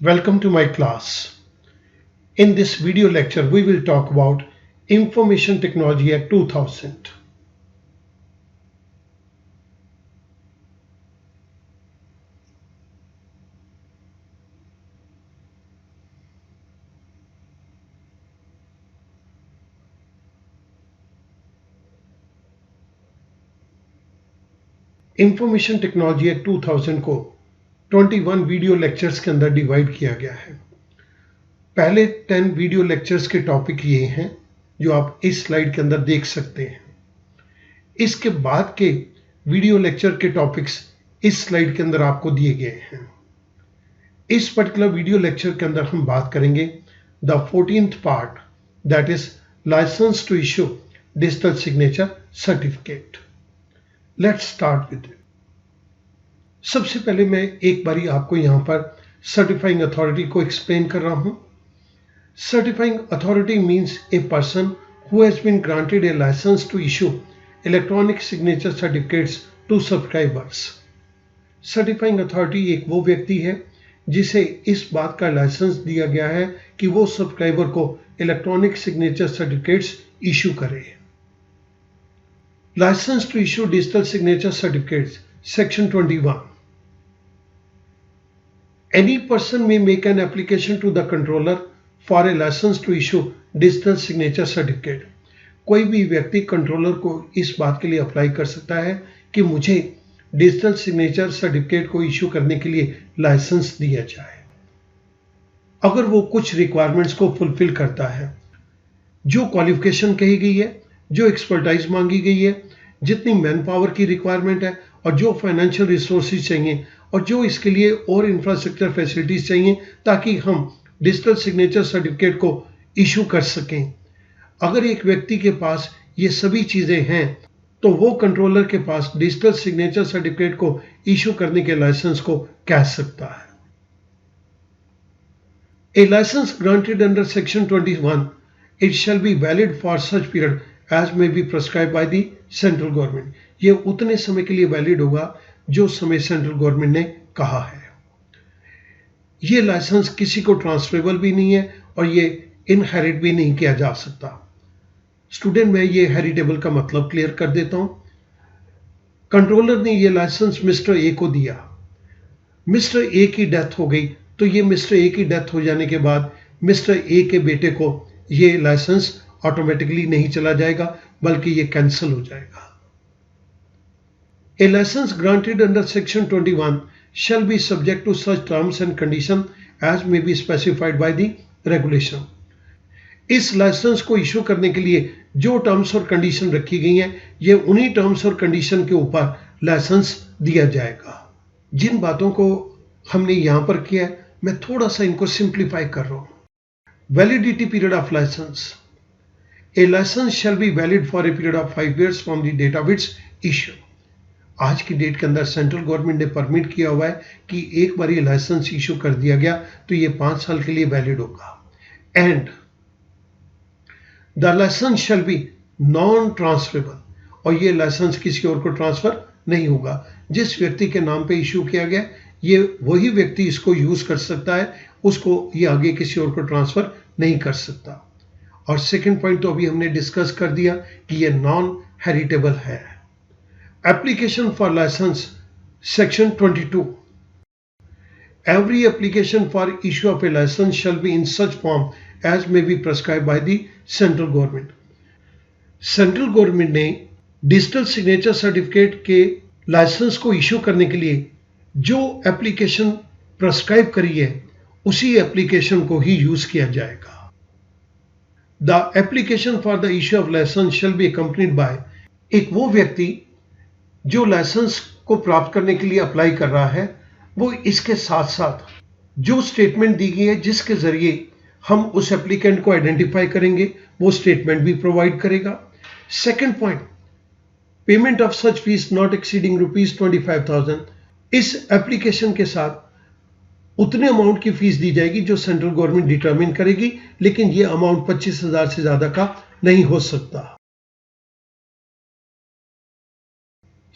Welcome to my class. In this video lecture, we will talk about Information Technology Act 2000. Information technology act 2000 को 21 video lectures के अंदर divide किया गया है। पहले 10 वीडियो लेक्चर्स के टॉपिक ये हैं जो आप इस स्लाइड के अंदर देख सकते हैं। इसके बाद के वीडियो लेक्चर के टॉपिक्स इस स्लाइड के अंदर आपको दिए गए हैं। इस पर्टिकुलर वीडियो लेक्चर के अंदर हम बात करेंगे the 14th part, that is licence to issue digital signature certificate. Let's start with it. सबसे पहले मैं एक बारी आपको यहां पर सर्टिफाइंग अथॉरिटी को एक्सप्लेन कर रहा हूं। Certifying authority means a person who has been granted a licence to issue electronic signature certificates to subscribers. Certifying authority एक वो व्यक्ति है जिसे इस बात का लाइसेंस दिया गया है कि वो सब्सक्राइबर को इलेक्ट्रॉनिक सिग्नेचर सर्टिफिकेट्स इशू करे। License to issue digital signature certificates, Section 21. Any person may make an application to the controller for a license to issue digital signature certificate. कोई भी व्यक्ति कंट्रोलर को इस बात के लिए अप्लाई कर सकता है कि मुझे डिजिटल सिग्नेचर सर्टिफिकेट को इशू करने के लिए लाइसेंस दिया जाए, अगर वो कुछ रिक्वायरमेंट्स को फुलफिल करता है। जो क्वालिफिकेशन कही गई है, जो एक्सपर्टाइज मांगी गई है, जितनी मैन पावर की रिक्वायरमेंट है और जो फाइनेंशियल रिसोर्सेज चाहिए और जो इसके लिए और इंफ्रास्ट्रक्चर फैसिलिटीज चाहिए ताकि हम डिजिटल सिग्नेचर सर्टिफिकेट को इशू कर सकें, अगर एक व्यक्ति के पास ये सभी चीजें हैं तो वो कंट्रोलर के पास डिजिटल सिग्नेचर सर्टिफिकेट को इशू करने के लाइसेंस को कह सकता है। A license granted under Section 21, it shall be valid for such period as may be prescribed by the central government. ये उतने समय के लिए वैलिड होगा जो समय सेंट्रल गवर्नमेंट ने कहा है। ये लाइसेंस किसी को ट्रांसफरेबल भी नहीं है और ये इनहेरिट भी नहीं किया जा सकता। स्टूडेंट, मैं ये हेरिटेबल का मतलब क्लियर कर देता हूं। कंट्रोलर ने ये लाइसेंस मिस्टर ए को दिया, मिस्टर ए की डेथ हो गई तो ये मिस्टर ए की डेथ हो जाने के बाद मिस्टर ए के बेटे को ये लाइसेंस ऑटोमेटिकली नहीं चला जाएगा बल्कि ये कैंसिल हो जाएगा। A license granted under Section 21 shall be subject to such terms and conditions as may be specified by the regulation. इस लाइसेंस को इशू करने के लिए जो टर्म्स और कंडीशन रखी गई हैं, ये उन्हीं टर्म्स और कंडीशन के ऊपर लाइसेंस दिया जाएगा। जिन बातों को हमने यहां पर किया है, मैं थोड़ा सा इनको सिंप्लीफाई कर रहा हूं। Validity period of licence. A license shall be valid for a period of 5 years from the date of its issue. आज की डेट के अंदर सेंट्रल गवर्नमेंट ने परमिट किया हुआ है कि एक बार ये लाइसेंस इशू कर दिया गया तो ये 5 साल के लिए वैलिड होगा। And the licence shall be non transferable, और ये लाइसेंस किसी और को ट्रांसफर नहीं होगा। जिस व्यक्ति के नाम पे इशू किया गया ये वही व्यक्ति इसको यूज कर सकता है, उसको ये आगे किसी और को ट्रांसफर नहीं कर सकता। और सेकंड पॉइंट तो अभी हमने डिस्कस कर दिया कि ये नॉन हेरिटेबल है। Application for licence, section 22। Every application for issue of a licence shall be in such form as may be prescribe by the central government. Central government ने digital signature certificate के licence को issue करने के लिए जो application prescribe करी है उसी एप्लीकेशन को ही यूज किया जाएगा। The application for the issue of license shall be accompanied by, एक वो व्यक्ति जो लाइसेंस को प्राप्त करने के लिए अप्लाई कर रहा है वो इसके साथ साथ जो स्टेटमेंट दी गई है जिसके जरिए हम उस एप्लीकेंट को आइडेंटिफाई करेंगे वो स्टेटमेंट भी प्रोवाइड करेगा। Second point, payment of such fees not exceeding ₹25,000। इस एप्लीकेशन के साथ उतने अमाउंट की फीस दी जाएगी जो सेंट्रल गवर्नमेंट डिटरमिन करेगी, लेकिन ये अमाउंट 25,000 से ज्यादा का नहीं हो सकता।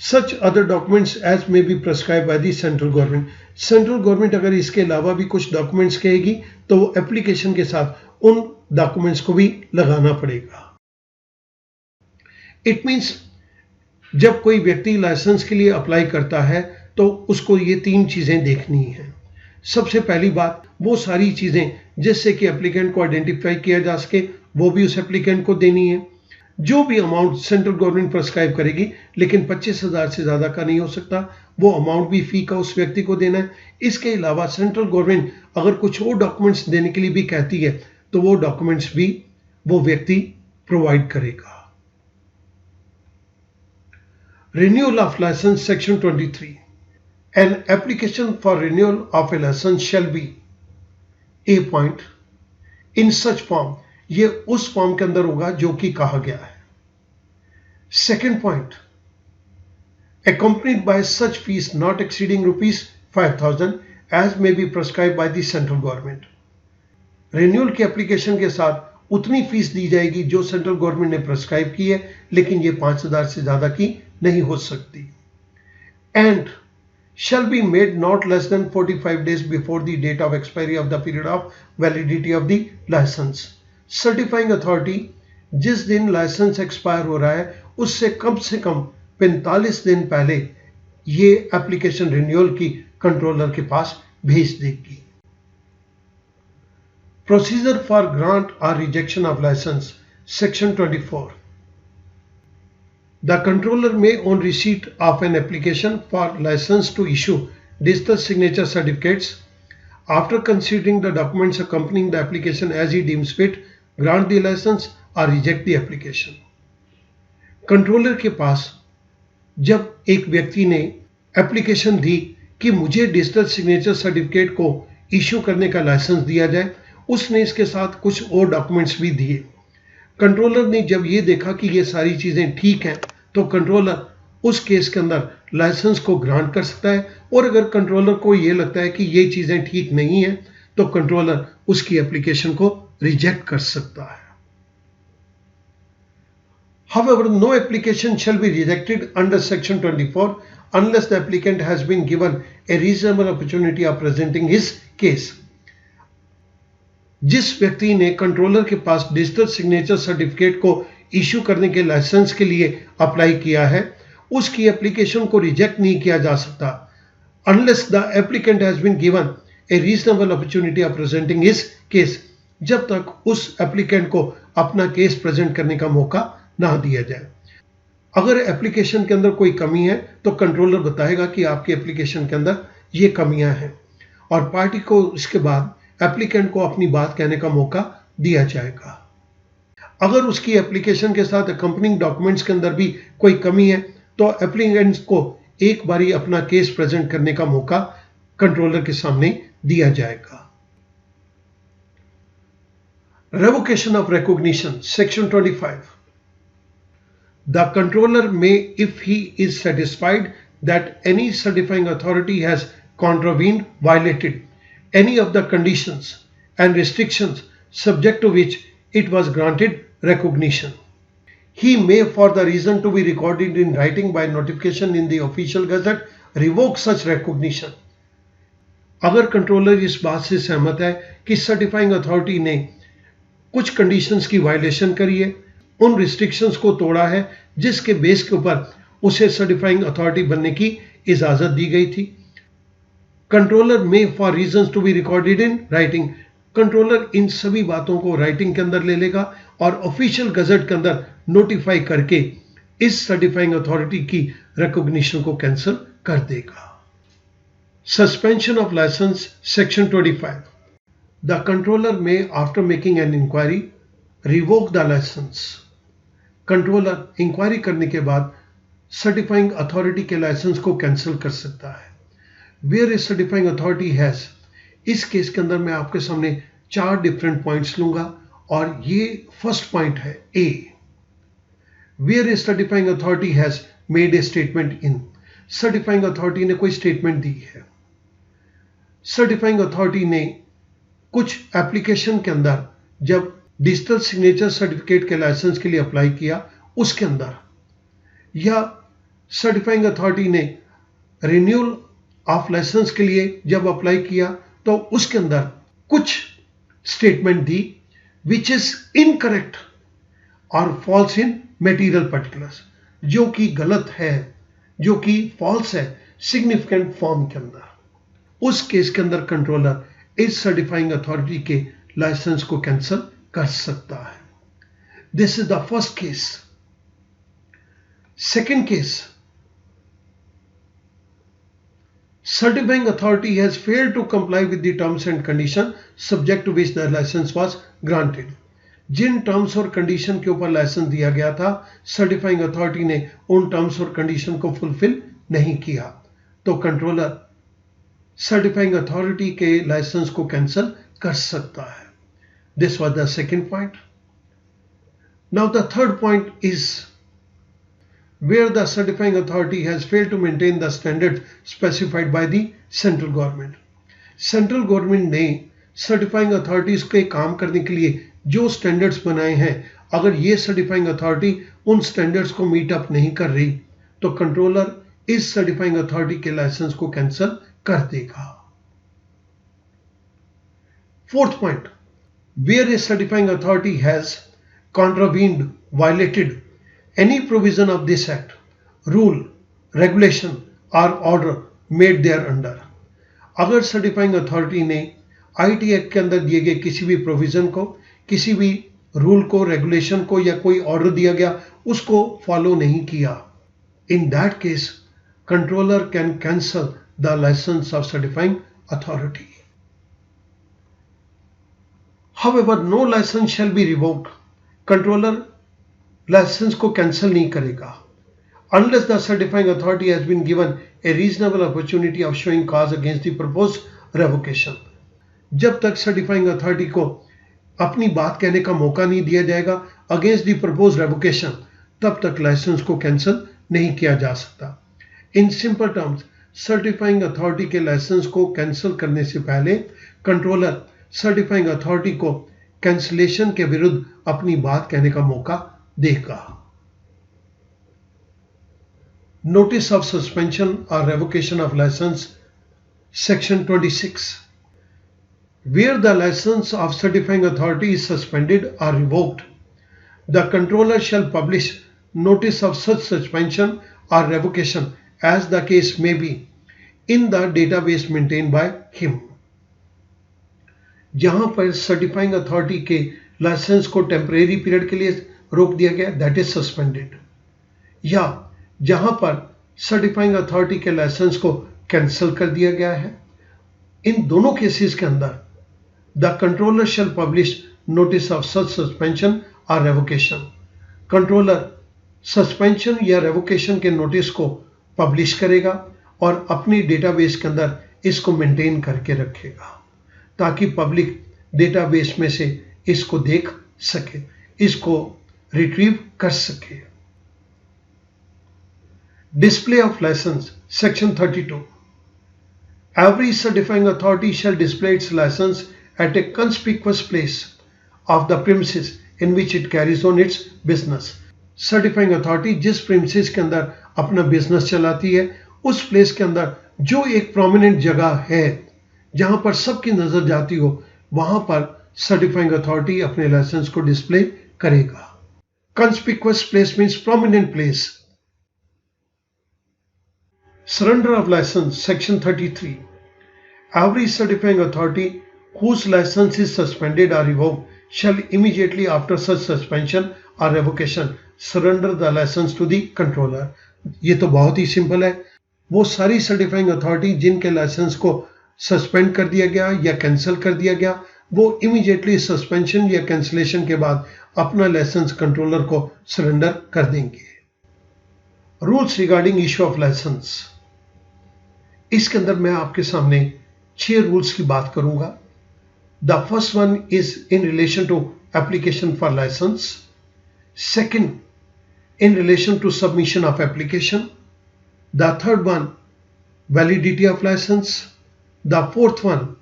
Such other documents as may be prescribe by the central government. Central government अगर इसके अलावा भी कुछ डॉक्यूमेंट्स कहेगी तो वो एप्लीकेशन के साथ उन डॉक्यूमेंट्स को भी लगाना पड़ेगा। इट मीन्स जब कोई व्यक्ति लाइसेंस के लिए अप्लाई करता है तो उसको ये 3 चीजें देखनी है। सबसे पहली बात, वो सारी चीजें जिससे कि एप्लीकेंट को आइडेंटिफाई किया जा सके वो भी उस एप्लीकेंट को देनी है। जो भी अमाउंट सेंट्रल गवर्नमेंट प्रेस्क्राइब करेगी, लेकिन 25,000 से ज्यादा का नहीं हो सकता, वो अमाउंट भी फी का उस व्यक्ति को देना है। इसके अलावा सेंट्रल गवर्नमेंट अगर कुछ और डॉक्यूमेंट्स देने के लिए भी कहती है तो वो डॉक्यूमेंट्स भी वो व्यक्ति प्रोवाइड करेगा। Renewal of license section 23. An application for renewal of a license shall be a point in such form, ये उस फॉर्म के अंदर होगा जो कि कहा गया है। Second point, accompanied by such fees not exceeding ₹5,000 as may be prescribed by the central government. Renewal की एप्लीकेशन के साथ उतनी फीस दी जाएगी जो सेंट्रल गवर्नमेंट ने प्रेस्क्राइब की है, लेकिन ये 5,000 से ज्यादा की नहीं हो सकती। And shall be made not less than 45 days before the date of expiry of the period of validity of the licence. Certifying authority जिस दिन लाइसेंस एक्सपायर हो रहा है उससे कम 45 दिन पहले ये एप्लीकेशन रिन्यूअल की कंट्रोलर के पास भेज देगी। Procedure for grant or rejection of license, section 24. The controller may, on receipt of an application for license to issue digital signature certificates, after considering the documents accompanying the application as he deems fit, grant the license or reject the application. Controller के पास जब एक व्यक्ति ने application दी कि मुझे digital signature certificate को issue करने का लाइसेंस दिया जाए, उसने इसके साथ कुछ और डॉक्यूमेंट्स भी दिए। कंट्रोलर ने जब ये देखा कि ये सारी चीजें ठीक हैं तो कंट्रोलर उस केस के अंदर लाइसेंस को ग्रांट कर सकता है, और अगर कंट्रोलर को ये लगता है कि ये चीजें ठीक नहीं है तो कंट्रोलर उसकी एप्लीकेशन को रिजेक्ट कर सकता है। However, no application shall be rejected under section 24 unless the applicant has been given a reasonable opportunity of presenting his case. जिस व्यक्ति ने कंट्रोलर के पास डिजिटल सिग्नेचर सर्टिफिकेट को इश्यू करने के लाइसेंस के लिए अप्लाई किया है, उसकी एप्लीकेशन को रिजेक्ट नहीं किया जा सकता unless the applicant has been given a reasonable opportunity of presenting his case, जब तक उस एप्लीकेंट को अपना केस प्रेजेंट करने का मौका ना दिया जाए। अगर एप्लीकेशन के अंदर कोई कमी है तो कंट्रोलर बताएगा कि आपकी एप्लीकेशन के अंदर ये कमियां हैं, और पार्टी को इसके बाद एप्लीकेंट को अपनी बात कहने का मौका दिया जाएगा। अगर उसकी एप्लीकेशन के साथ अकम्पनिंग डॉक्यूमेंट्स के अंदर भी कोई कमी है तो एप्लीकेंट को एक बारी अपना केस प्रेजेंट करने का मौका कंट्रोलर के सामने दिया जाएगा। Revocation of recognition, section 25. The controller may, if he is satisfied that any certifying authority has contravened, violated any of the conditions and restrictions subject to which it was granted recognition, he may, for the reason to be recorded in writing by notification in the official gazette, revoke such recognition. अगर controller इस बात से सहमत है कि certifying authority ने कुछ conditions की वायलेशन करी है, उन रिस्ट्रिक्शंस को तोड़ा है जिसके बेस के ऊपर उसे सर्टिफाइंग अथॉरिटी बनने की इजाजत दी गई थी, कंट्रोलर में for reasons to be recorded in writing, controller इन सभी बातों को राइटिंग के अंदर ले लेगा और ऑफिशियल गजट के अंदर नोटिफाई करके इस सर्टिफाइंग अथॉरिटी की रिकॉग्निशन को कैंसिल कर देगा। Suspension of licence, section 25. The controller may, after making an inquiry, revoke the licence. Controller inquiry करने के बाद सर्टिफाइंग अथॉरिटी के लाइसेंस को कैंसिल कर सकता है। Where a certifying authority has, इस केस के अंदर मैं आपके सामने 4 डिफरेंट पॉइंट्स लूंगा और ये फर्स्ट पॉइंट है A, where a certifying authority has made a statement in, certifying authority ने कोई स्टेटमेंट दी है। सर्टिफाइंग अथॉरिटी ने कुछ एप्लीकेशन के अंदर जब डिजिटल सिग्नेचर सर्टिफिकेट के लाइसेंस के लिए अप्लाई किया उसके अंदर, या सर्टिफाइंग अथॉरिटी ने रिन्यूअल ऑफ लाइसेंस के लिए जब अप्लाई किया तो उसके अंदर कुछ statement the which is incorrect और फॉल्स इन मटेरियल पर्टिकुलर्स, जो कि गलत है, जो कि फॉल्स है सिग्निफिकेंट फॉर्म के अंदर। उस केस के अंदर कंट्रोलर इस सर्टिफाइंग अथॉरिटी के लाइसेंस को कैंसिल कर सकता है। This is the first case. Second case, certifying authority has failed to comply with the terms and conditions subject to which the license was granted. जिन terms और condition के ऊपर licence दिया गया था, सर्टिफाइंग अथॉरिटी ने उन टर्म्स और कंडीशन को फुलफिल नहीं किया, तो कंट्रोलर सर्टिफाइंग अथॉरिटी के लाइसेंस को कैंसिल कर सकता है। This was the second point. Now the third point is where the certifying authority has failed to maintain the standards specified by the central government. Central government ने certifying authorities के काम करने के लिए जो स्टैंडर्ड्स बनाए हैं, अगर ये सर्टिफाइंग अथॉरिटी उन स्टैंडर्ड्स को मीट अप नहीं कर रही, तो कंट्रोलर इस सर्टिफाइंग अथॉरिटी के लाइसेंस को कैंसिल कर देगा। Fourth point, where a certifying authority has contravened, violated any provision of this act, rule, regulation or order made thereunder. अगर सर्टिफाइंग अथॉरिटी ने आईटी एक्ट के अंदर दिए गए किसी भी प्रोविजन को, किसी भी रूल को, रेगुलेशन को या कोई ऑर्डर दिया गया उसको फॉलो नहीं किया, in that case controller can cancel the licence of certifying authority. However, no license shall be revoked. Controller licence को कैंसिल नहीं करेगा unless the certifying authority has been given a reasonable opportunity of showing cause against the proposed revocation. जब तक certifying authority को अपनी बात कहने का मौका नहीं दिया जाएगा अगेंस्ट द प्रपोज्ड रेवोकेशन, तब तक लाइसेंस को कैंसिल नहीं किया जा सकता। In simple terms, certifying authority के लाइसेंस को कैंसिल करने से पहले कंट्रोलर सर्टिफाइंग अथॉरिटी को कैंसिलेशन के विरुद्ध अपनी बात कहने का मौका देगा। नोटिस ऑफ सस्पेंशन और revocation of licence, section 26, where the license of certifying authority is suspended or revoked, the controller shall publish notice of such suspension or revocation as the case may be in the database maintained by him. जहां पर certifying authority के licence को temporary period के लिए रोक दिया गया, that is suspended, या जहां पर सर्टिफाइंग अथॉरिटी के लाइसेंस को कैंसिल कर दिया गया है, इन दोनों केसेस के अंदर the controller shall publish notice of such suspension और रेवोकेशन। कंट्रोलर सस्पेंशन या रेवोकेशन के नोटिस को पब्लिश करेगा और अपनी डेटाबेस के अंदर इसको मेंटेन करके रखेगा ताकि पब्लिक डेटाबेस में से इसको देख सके, इसको रिट्रीव कर सके। Display of licence, section 32, every certifying authority shall display its license at a conspicuous place of the premises in which it carries on its business. Certifying authority जिस प्रीमिसेस के अंदर अपना बिजनेस चलाती है, उस प्लेस के अंदर जो एक प्रोमिनेंट जगह है जहां पर सबकी नजर जाती हो, वहां पर सर्टिफाइंग अथॉरिटी अपने लाइसेंस को डिस्प्ले करेगा। Conspicuous place means prominent place. Surrender of licence, section 33, every certifying authority whose license is suspended or revoked shall immediately after such suspension or revocation surrender the license to the controller. ये तो बहुत ही simple है। वो सारी certifying authority जिनके licence को suspend कर दिया गया या कैंसिल कर दिया गया, वो इमीडिएटली सस्पेंशन या कैंसिलेशन के बाद अपना लाइसेंस कंट्रोलर को सरेंडर कर देंगे। Rules regarding issue of licence, इसके अंदर मैं आपके सामने 6 रूल्स की बात करूंगा। The first one is in relation to application for licence, second in relation to submission of application, the third one validity of licence, the fourth one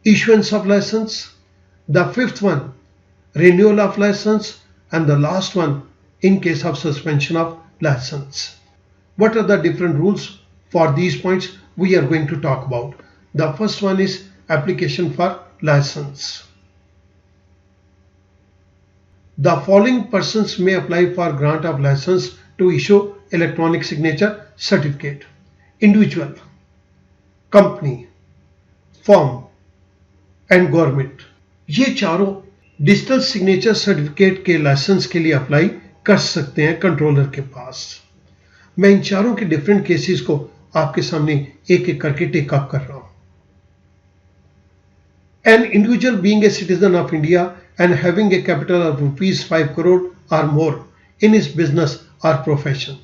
issuance of license, the fifth one renewal of license, and the last one in case of suspension of license. What are the different rules for these points we are going to talk about? The first one is application for license. The following persons may apply for grant of license to issue electronic signature certificate: individual, company, firm and government. ये चारों digital signature certificate के licence के लिए apply कर सकते हैं controller के पास। मैं इन चारों के डिफरेंट केसेस को आपके सामने एक एक करके टेक अप कर रहा हूं। An individual being a citizen of India and having a capital of ₹5 crore और मोर इन हिज बिजनेस और प्रोफेशन।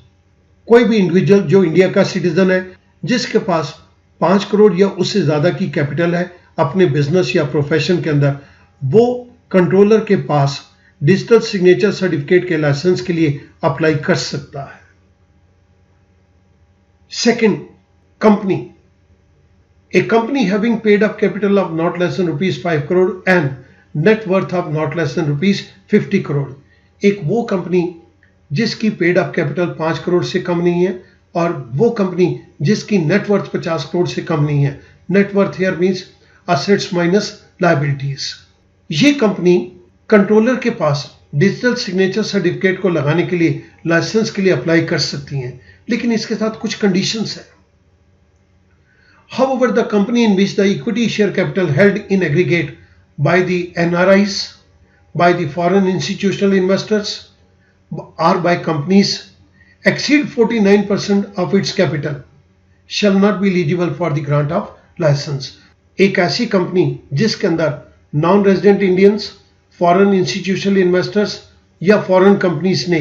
कोई भी इंडिविजुअल जो इंडिया का सिटीजन है, जिसके पास 5 करोड़ या उससे ज्यादा की कैपिटल है अपने बिजनेस या प्रोफेशन के अंदर, वो कंट्रोलर के पास डिजिटल सिग्नेचर सर्टिफिकेट के लाइसेंस के लिए अप्लाई कर सकता है। Second, company. A company having paid up capital of not less then ₹5 crore and net worth of not less then ₹50 crore. एक वो कंपनी जिसकी पेड अप कैपिटल 5 करोड़ से कम नहीं है, और वो कंपनी जिसकी नेटवर्थ 50 करोड़ से कम नहीं है। Net worth here means assets minus liabilities. ये कंपनी कंट्रोलर के पास डिजिटल सिग्नेचर सर्टिफिकेट को लगाने के लिए लाइसेंस के लिए अप्लाई कर सकती हैं, लेकिन इसके साथ कुछ कंडीशंस हैं। However, the company in which the equity share capital held in aggregate by the NRIs, by the foreign institutional investors, or by companies exceed 49% of its capital shall not be eligible for the grant of license. एक ऐसी company जिसके अंदर non resident Indians, foreign institutional investors या foreign companies ने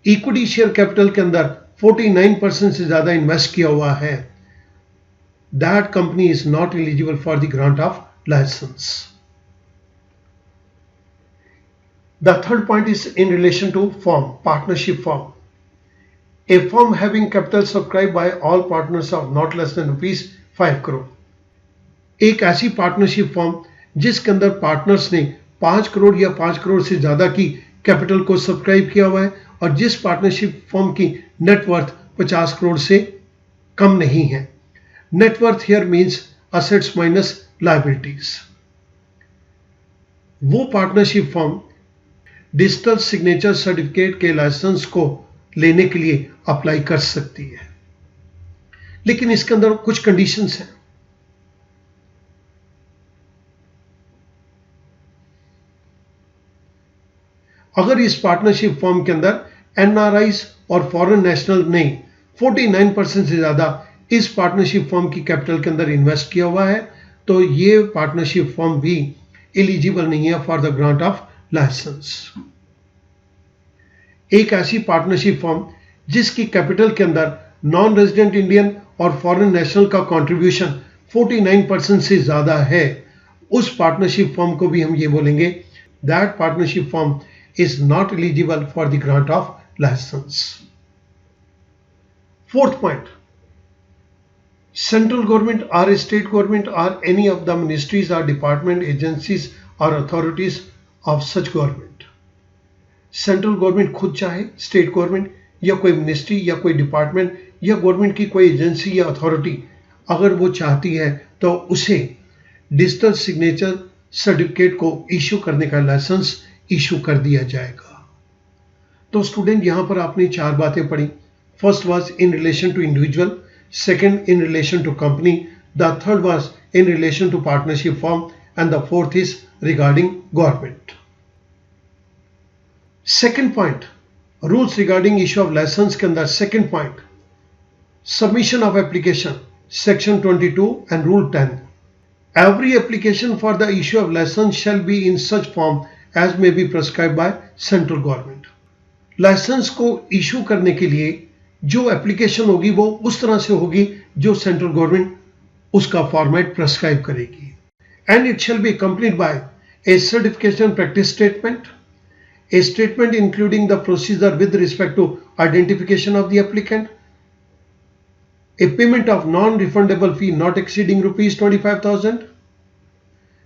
equity share capital के अंदर 49% से ज्यादा इन्वेस्ट किया हुआ है, that company is not eligible for the grant of licence. The third point is in relation to firm, partnership firm. A firm having capital subscribed by all partners of not less than ₹5 crore. एक ऐसी partnership firm जिसके अंदर partners ने 5 करोड़ या 5 करोड़ से ज्यादा की capital को सब्सक्राइब किया हुआ है, और जिस पार्टनरशिप फर्म की नेटवर्थ 50 करोड़ से कम नहीं है। Net worth here means assets minus liabilities. वो partnership firm digital signature certificate के लाइसेंस को लेने के लिए अप्लाई कर सकती है, लेकिन इसके अंदर कुछ कंडीशंस हैं। अगर इस पार्टनरशिप फर्म के अंदर एनआरआईज और फॉरेन नेशनल ने 49% से ज्यादा इस पार्टनरशिप फर्म की कैपिटल के अंदर इन्वेस्ट किया हुआ है, तो ये पार्टनरशिप फर्म भी एलिजिबल नहीं है for the grant of licence. एक ऐसी पार्टनरशिप फर्म जिसकी कैपिटल के अंदर नॉन रेजिडेंट इंडियन और फॉरेन नेशनल का कंट्रीब्यूशन 49% से ज्यादा है, उस पार्टनरशिप फर्म को भी हम ये बोलेंगे that partnership firm is not eligible for the grant of license. Fourth point, central government or state government or any of the ministries or department, agencies or authorities of such government. Central government खुद चाहे, state government या कोई ministry या कोई department या government की कोई agency या अथॉरिटी अगर वो चाहती है तो उसे डिजिटल सिग्नेचर सर्टिफिकेट को इश्यू करने का लाइसेंस इशू कर दिया जाएगा। तो स्टूडेंट, यहां पर आपने 4 बातें पढ़ी। First was in relation to individual, second in relation to company, the third was in relation to partnership firm and the fourth is regarding government. Second point, rules regarding issue of licence के अंदर second point, submission of application, section 22 and rule 10। Every application for the issue of licence shall be in such form as may be prescribed by central government. Licence को issue करने के लिए जो application होगी वो उस तरह से होगी जो सेंट्रल गवर्नमेंट उसका फॉर्मेट प्रेस्क्राइब करेगी। And it shall be accompanied by a certification practice statement, a statement including the procedure with respect to identification of the applicant, a payment of non-refundable fee not exceeding ₹25,000,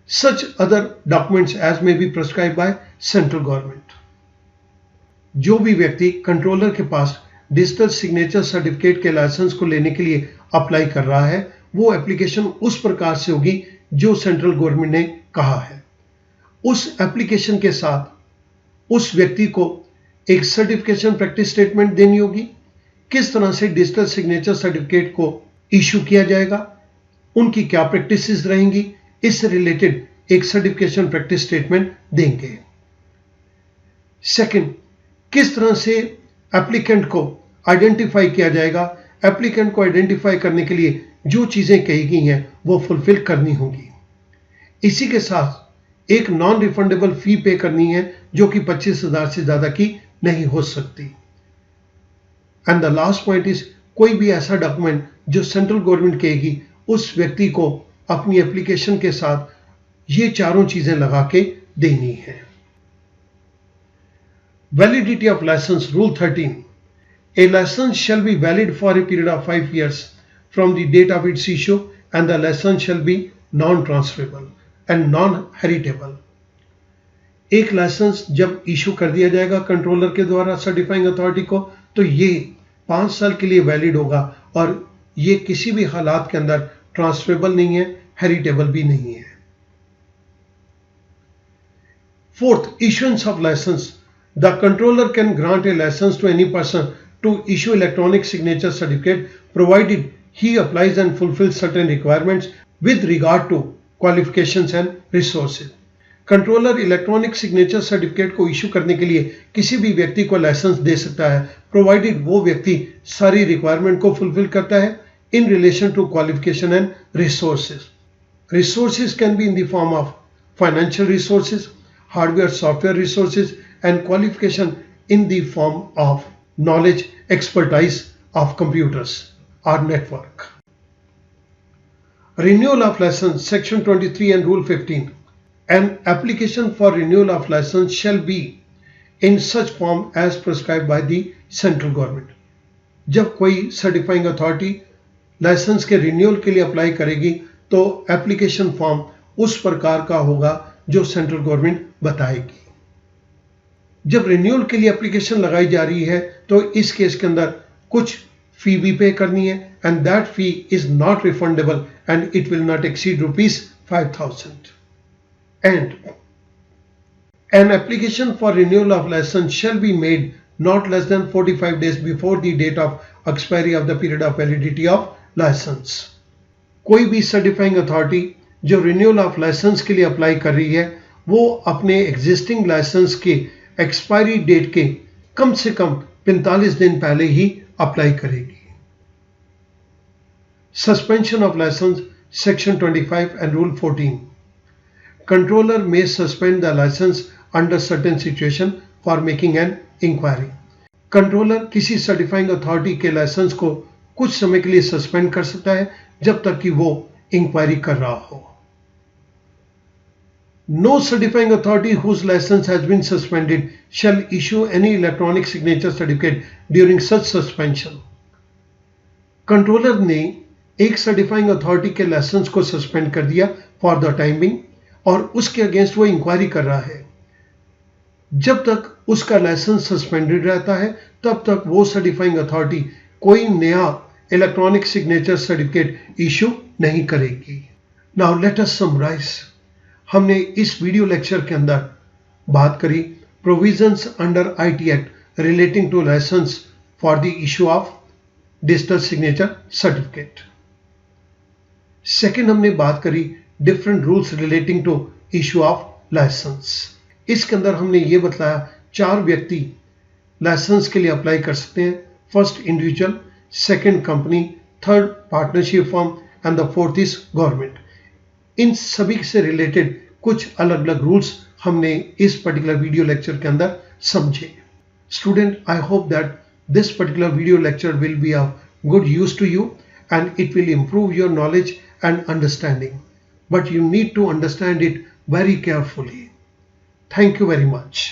such other documents as may be prescribed by central government. जो भी व्यक्ति controller के पास digital signature certificate के licence को लेने के लिए apply कर रहा है, वो एप्लीकेशन उस प्रकार से होगी जो सेंट्रल गवर्नमेंट ने कहा है। उस एप्लीकेशन के साथ उस व्यक्ति को एक सर्टिफिकेशन प्रैक्टिस स्टेटमेंट देनी होगी, किस तरह से डिजिटल सिग्नेचर सर्टिफिकेट को इशू किया जाएगा, उनकी क्या प्रैक्टिसेस रहेंगी, इससे रिलेटेड एक सर्टिफिकेशन प्रैक्टिस स्टेटमेंट देंगे। सेकंड, किस तरह से एप्लीकेंट को आइडेंटिफाई किया जाएगा। एप्लीकेंट को आइडेंटिफाई करने के लिए जो चीजें कही गई हैं वो फुलफिल करनी होगी। इसी के साथ एक नॉन रिफंडेबल फी पे करनी है जो कि 25,000 से ज्यादा की नहीं हो सकती। And the last point is, कोई भी ऐसा डॉक्यूमेंट जो सेंट्रल गवर्नमेंट कहेगी उस व्यक्ति को अपनी एप्लीकेशन के साथ ये चारों चीजें लगा के देनी है। Validity of license, Rule 13. A license shall be valid for a period of 5 years from the date of its issue, and the license shall be non-transferable and non-heritable. एक लाइसेंस जब इशू कर दिया जाएगा कंट्रोलर के द्वारा certifying authority को, तो ये 5 साल के लिए वैलिड होगा और ये किसी भी हालात के अंदर ट्रांसफरेबल नहीं है, हेरिटेबल भी नहीं है। Fourth, issuance of licence. The controller can grant a license to any person to issue electronic signature certificate provided he applies and fulfills certain requirements with regard to qualifications and resources. Controller electronic signature certificate को issue करने के लिए किसी भी व्यक्ति को licence दे सकता है, प्रोवाइडेड वो व्यक्ति सारी रिक्वायरमेंट को फुलफिल करता है in relation to qualification and resources. Resources can be in the form of financial resources, hardware software resources and qualification in the form of knowledge, expertise of computers or network. Renewal of license, Section 23 and Rule 15. An application for renewal of license shall be in such form as prescribed by the central government. जब कोई certifying authority licence के renewal के लिए apply करेगी तो application form उस प्रकार का होगा जो सेंट्रल गवर्नमेंट बताएगी। जब रिन्यूअल के लिए एप्लीकेशन लगाई जा रही है तो इस केस के अंदर कुछ फी भी पे करनी है and that fee is not refundable and it will not exceed ₹5,000. And an application for renewal of licence shall be made not less than 45 days before the date of expiry of the period of validity of licence. कोई भी certifying authority जो renewal of licence के लिए apply कर रही है वो अपने एग्जिस्टिंग लाइसेंस के एक्सपायरी डेट के कम से कम 45 दिन पहले ही अप्लाई करेगी. Suspension of licence, section 25 and rule 14. Controller may suspend the licence under certain situation for making an inquiry. Controller किसी सर्टिफाइंग अथॉरिटी के लाइसेंस को कुछ समय के लिए सस्पेंड कर सकता है जब तक कि वो इंक्वायरी कर रहा हो. No certifying authority whose license has been suspended shall issue any electronic signature certificate during such suspension. Controller ने एक सर्टिफाइंग अथॉरिटी के लाइसेंस को सस्पेंड कर दिया फॉर द टाइम बिंग और उसके अगेंस्ट वो इंक्वायरी कर रहा है. जब तक उसका लाइसेंस सस्पेंडेड रहता है तब तक वो सर्टिफाइंग अथॉरिटी कोई नया इलेक्ट्रॉनिक सिग्नेचर सर्टिफिकेट इशू नहीं करेगी. Now let us summarise. हमने इस वीडियो लेक्चर के अंदर बात करी provisions under IT act relating to licence for the issue of digital signature certificate. Second, हमने बात करी different rules relating to issue of licence. इसके अंदर हमने ये बतलाया 4 व्यक्ति लाइसेंस के लिए अप्लाई कर सकते हैं. First individual, second company, third partnership firm and the fourth is government. इन सभी से रिलेटेड कुछ अलग अलग रूल्स हमने इस पर्टिकुलर वीडियो लेक्चर के अंदर समझे. Student, I hope that this particular video lecture will be of good use to you and it will improve your knowledge and understanding. But you need to understand it very carefully. Thank you very much.